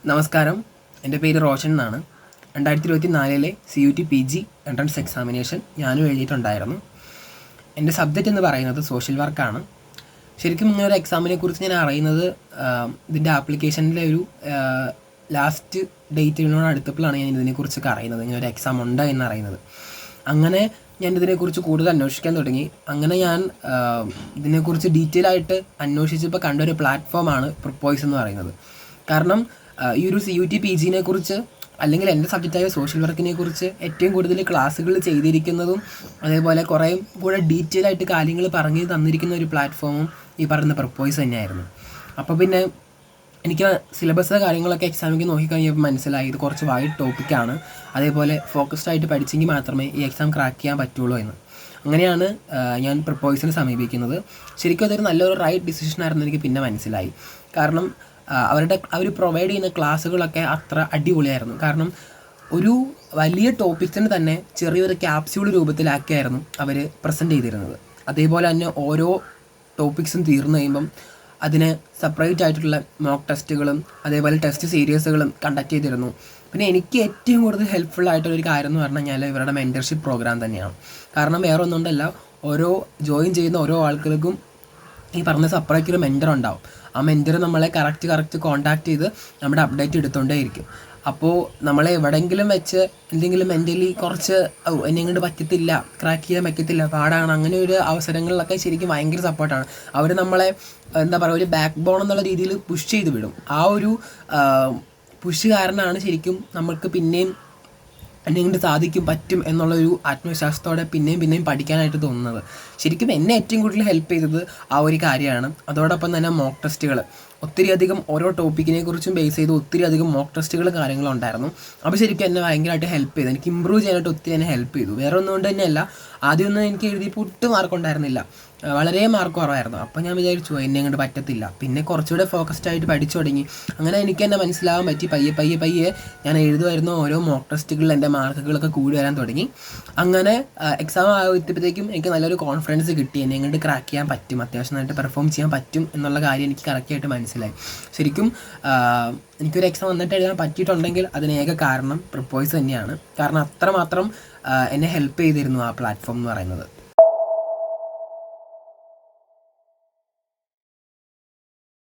നമസ്കാരം, എൻ്റെ പേര് റോഷൻ എന്നാണ്. 2024 CUT PG എൻട്രൻസ് എക്സാമിനേഷൻ ഞാനും എഴുതിയിട്ടുണ്ടായിരുന്നു. എൻ്റെ സബ്ജക്റ്റ് എന്ന് പറയുന്നത് സോഷ്യൽ വർക്കാണ്. ശരിക്കും ഇങ്ങനൊരു എക്സാമിനെ കുറിച്ച് ഞാൻ അറിയുന്നത് ഇതിൻ്റെ ആപ്ലിക്കേഷനിലെ ഒരു ലാസ്റ്റ് ഡേറ്റിനോട് അടുത്തപ്പോഴാണ് ഞാൻ ഇതിനെക്കുറിച്ചൊക്കെ അറിയുന്നത്, ഇങ്ങനൊരു എക്സാം ഉണ്ട് എന്നറിയുന്നത്. അങ്ങനെ ഞാൻ ഇതിനെക്കുറിച്ച് കൂടുതൽ അന്വേഷിക്കാൻ തുടങ്ങി. അങ്ങനെ ഞാൻ ഇതിനെക്കുറിച്ച് ഡീറ്റെയിൽ ആയിട്ട് അന്വേഷിച്ചപ്പോൾ കണ്ടൊരു പ്ലാറ്റ്ഫോമാണ് പ്രൊപ്പോയ്സ് എന്ന് പറയുന്നത്. കാരണം ഈ ഒരു CUT PGനെ കുറിച്ച് അല്ലെങ്കിൽ എൻ്റെ സബ്ജക്റ്റായ സോഷ്യൽ വർക്കിനെ കുറിച്ച് ഏറ്റവും കൂടുതൽ ക്ലാസ്സുകൾ ചെയ്തിരിക്കുന്നതും അതേപോലെ കുറേ കൂടെ ഡീറ്റെയിൽ ആയിട്ട് കാര്യങ്ങൾ പറഞ്ഞു തന്നിരിക്കുന്ന ഒരു പ്ലാറ്റ്ഫോമും ഈ പറയുന്ന പ്രൊപ്പോയ്സ് തന്നെയായിരുന്നു. അപ്പോൾ പിന്നെ എനിക്ക് സിലബസ് കാര്യങ്ങളൊക്കെ എക്സാമിലേക്ക് നോക്കിക്കഴിഞ്ഞപ്പോൾ മനസ്സിലായി ഇത് കുറച്ച് വൈഡ് ടോപ്പിക്കാണ്, അതേപോലെ ഫോക്കസ്ഡ് ആയിട്ട് പഠിച്ചെങ്കിൽ മാത്രമേ ഈ എക്സാം ക്രാക്ക് ചെയ്യാൻ പറ്റുള്ളൂ എന്ന്. അങ്ങനെയാണ് ഞാൻ പ്രൊപ്പോയ്സിനെ സമീപിക്കുന്നത്. ശരിക്കും അതൊരു നല്ലൊരു റൈറ്റ് ഡിസിഷനായിരുന്നു എനിക്ക് പിന്നെ മനസ്സിലായി. കാരണം അവർ പ്രൊവൈഡ് ചെയ്യുന്ന ക്ലാസ്സുകളൊക്കെ അത്ര അടിപൊളിയായിരുന്നു. കാരണം ഒരു വലിയ ടോപ്പിക്സിന് തന്നെ ചെറിയൊരു ക്യാപ്സ്യൂൾ രൂപത്തിലാക്കിയായിരുന്നു അവർ പ്രസൻറ്റ് ചെയ്തിരുന്നത്. അതേപോലെ തന്നെ ഓരോ ടോപ്പിക്സും തീർന്നു കഴിയുമ്പം അതിന് സെപ്പറേറ്റ് ആയിട്ടുള്ള മോക്ക് ടെസ്റ്റുകളും അതേപോലെ ടെസ്റ്റ് സീരീസുകളും കണ്ടക്ട് ചെയ്തിരുന്നു. പിന്നെ എനിക്ക് ഏറ്റവും കൂടുതൽ ഹെൽപ്ഫുൾ ആയിട്ടുള്ളൊരു കാര്യം എന്ന് പറഞ്ഞു കഴിഞ്ഞാൽ ഇവരുടെ മെൻറ്റർഷിപ്പ് പ്രോഗ്രാം തന്നെയാണ്. കാരണം വേറെ ഒന്നുകൊണ്ടല്ല, ഓരോ ജോയിൻ ചെയ്യുന്ന ഓരോ ആൾക്കാർക്കും ഈ പറഞ്ഞ സെപ്പറേറ്റ് ഒരു മെൻറ്റർ ഉണ്ടാവും. ആ മെൻറ്റർ നമ്മളെ കറക്റ്റ് കോൺടാക്ട് ചെയ്ത് നമ്മുടെ അപ്ഡേറ്റ് എടുത്തുകൊണ്ടേയിരിക്കും. അപ്പോൾ നമ്മളെ എവിടെയെങ്കിലും വെച്ച് എന്തെങ്കിലും മെൻ്റലി കുറച്ച് എന്നെ കൊണ്ട് പറ്റത്തില്ല, ക്രാക്ക് ചെയ്യാൻ പറ്റത്തില്ല, പാടാണ്, അങ്ങനെ ഒരു അവസരങ്ങളിലൊക്കെ ശരിക്കും ഭയങ്കര സപ്പോർട്ടാണ്. അവർ നമ്മളെ എന്താ പറയുക, ഒരു ബാക്ക് ബോൺ എന്നുള്ള രീതിയിൽ പുഷ് ചെയ്ത് വിടും. ആ ഒരു പുഷ് കാരണമാണ് ശരിക്കും നമുക്ക് പിന്നെയും എന്നെ കൊണ്ട് സാധിക്കും, പറ്റും എന്നുള്ളൊരു ആത്മവിശ്വാസത്തോടെ പിന്നെയും പഠിക്കാനായിട്ട് തോന്നുന്നത്. ശരിക്കും എന്നെ ഏറ്റവും കൂടുതൽ ഹെൽപ്പ് ചെയ്തത് ആ ഒരു കാര്യമാണ്. അതോടൊപ്പം തന്നെ മോക്ക് ടെസ്റ്റുകൾ, ഒത്തിരിയധികം ഓരോ ടോപ്പിക്കിനെ കുറിച്ചും ബേസ് ചെയ്ത് ഒത്തിരിയധികം മോക്ക് ടെസ്റ്റുകൾ കാര്യങ്ങളുണ്ടായിരുന്നു. അപ്പോൾ ശരിക്കും എന്നെ ഭയങ്കരമായിട്ട് ഹെൽപ്പ് ചെയ്തു, എനിക്ക് ഇമ്പ്രൂവ് ചെയ്യാനായിട്ട് ഒത്തിരി എന്നെ ഹെൽപ്പ് ചെയ്തു. വേറെ ഒന്നുകൊണ്ട് തന്നെയല്ല, ആദ്യമൊന്നും എനിക്ക് എഴുതിയപ്പോൾ ഒട്ടും മാർക്കുണ്ടായിരുന്നില്ല, വളരെ മാർക്ക് കുറവായിരുന്നു. അപ്പോൾ ഞാൻ വിചാരിച്ചു എന്നെ അങ്ങോട്ട് പറ്റത്തില്ല. പിന്നെ കുറച്ചുകൂടെ ഫോക്കസ്ഡ് ആയിട്ട് പഠിച്ചു തുടങ്ങി. അങ്ങനെ എനിക്ക് തന്നെ മനസ്സിലാവാൻ പറ്റി. പയ്യെ ഞാൻ എഴുതുമായിരുന്നു ഓരോ മോക്ക് ടെസ്റ്റുകളിൽ എൻ്റെ മാർക്കുകളൊക്കെ കൂടി വരാൻ തുടങ്ങി. അങ്ങനെ എക്സാം ആയപ്പോഴത്തേക്കും എനിക്ക് നല്ലൊരു കോൺഫിഡൻസ് കിട്ടി, എന്നെ അങ്ങോട്ട് ക്രാക്ക് ചെയ്യാൻ പറ്റും, അത്യാവശ്യം നന്നായിട്ട് പെർഫോം ചെയ്യാൻ പറ്റും എന്നുള്ള കാര്യം എനിക്ക് കറക്റ്റായിട്ട് മനസ്സിലായി. ശരിക്കും എനിക്കൊരു എക്സാം വന്നിട്ട് എഴുതാൻ പറ്റിയിട്ടുണ്ടെങ്കിൽ അതിനേക കാരണം പ്രൊപ്പോയ്സ് തന്നെയാണ്. കാരണം അത്രമാത്രം എന്നെ ഹെൽപ്പ് ചെയ്തിരുന്നു ആ പ്ലാറ്റ്ഫോം എന്ന് പറയുന്നത്.